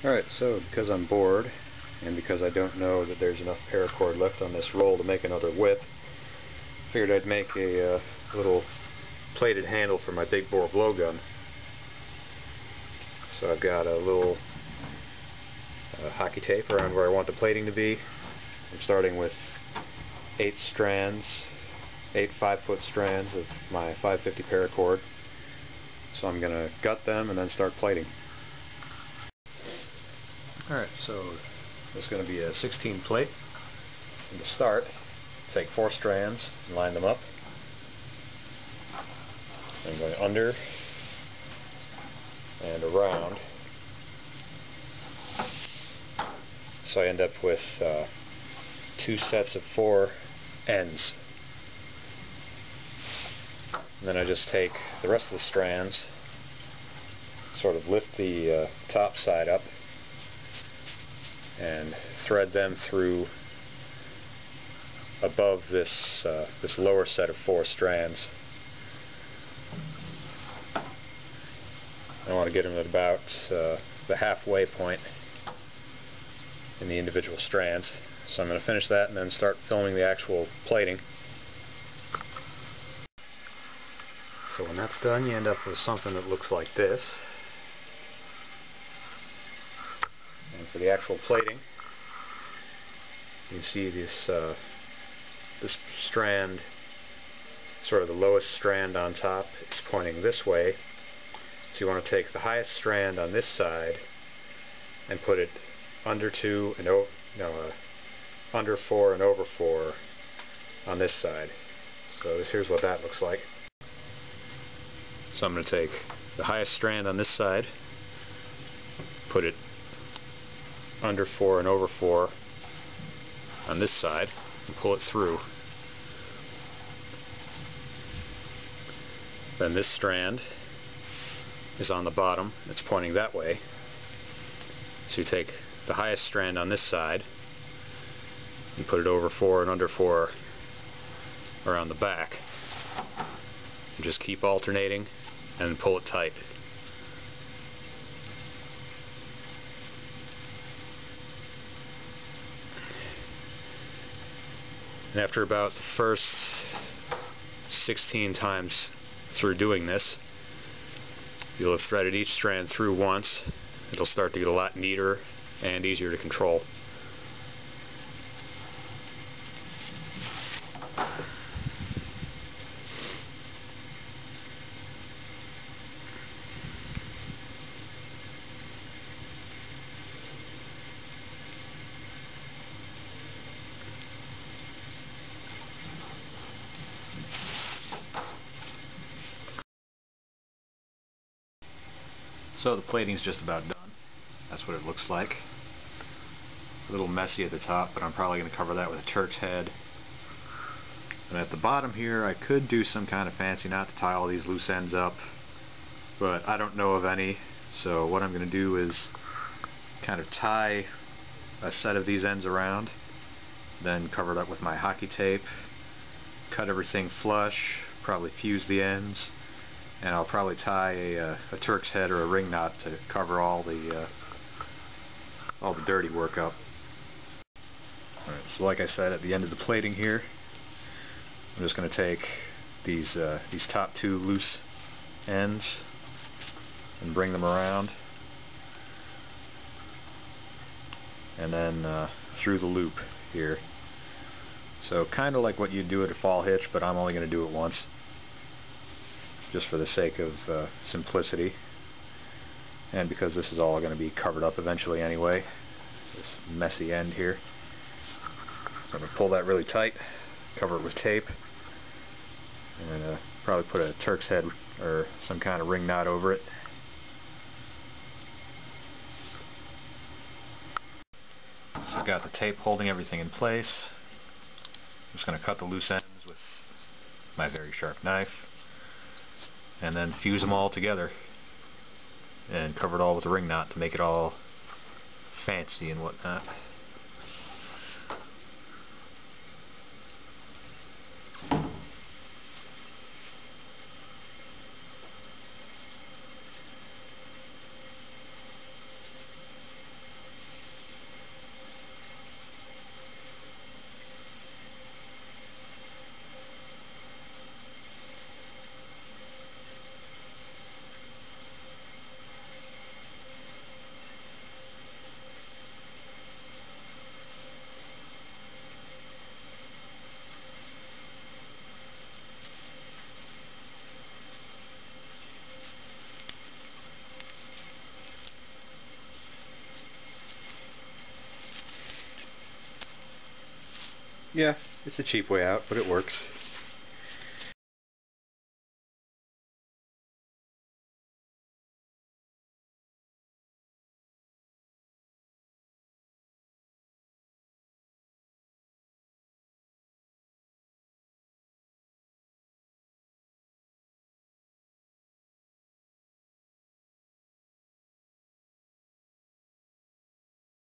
Alright, so because I'm bored, and because I don't know that there's enough paracord left on this roll to make another whip, figured I'd make a little plated handle for my Big Bore Blowgun. So I've got a little hockey tape around where I want the plating to be. I'm starting with 8 5-foot strands of my 550 paracord. So I'm going to gut them and then start plating. Alright, so this is going to be a 16 plait. And to start, take 4 strands and line them up. I'm going under and around. So I end up with 2 sets of 4 ends. And then I just take the rest of the strands, sort of lift the top side up, and thread them through above this lower set of 4 strands. I want to get them at about the halfway point in the individual strands. So I'm going to finish that and then start filming the actual plating. So when that's done, you end up with something that looks like this. And for the actual plating, you can see this strand, sort of the lowest strand on top, is pointing this way. So you want to take the highest strand on this side and put it under 2 and under 4 and over 4 on this side. So here's what that looks like. So I'm going to take the highest strand on this side, put it under 4 and over 4 on this side, and pull it through. Then this strand is on the bottom, it's pointing that way. So you take the highest strand on this side and put it over 4 and under 4 around the back. And just keep alternating and pull it tight. And after about the first 16 times through doing this, you'll have threaded each strand through once. It'll start to get a lot neater and easier to control. So the plating's just about done. That's what it looks like. A little messy at the top, but I'm probably going to cover that with a Turk's head. And at the bottom here, I could do some kind of fancy knot to tie all these loose ends up, but I don't know of any. So what I'm going to do is kind of tie a set of these ends around, then cover it up with my hockey tape, cut everything flush, probably fuse the ends, and I'll probably tie a Turk's head or a ring knot to cover all the dirty work up. Alright, so like I said, at the end of the plating here, I'm just going to take these top 2 loose ends and bring them around, and then through the loop here. So kind of like what you do at a fall hitch, but I'm only going to do it once, just for the sake of simplicity, and because this is all going to be covered up eventually anyway, this messy end here. So I'm going to pull that really tight, cover it with tape, and probably put a Turk's head or some kind of ring knot over it. So I've got the tape holding everything in place. I'm just going to cut the loose ends with my very sharp knife, and then fuse them all together and cover it all with a ring knot to make it all fancy and whatnot. Yeah, it's a cheap way out, but it works.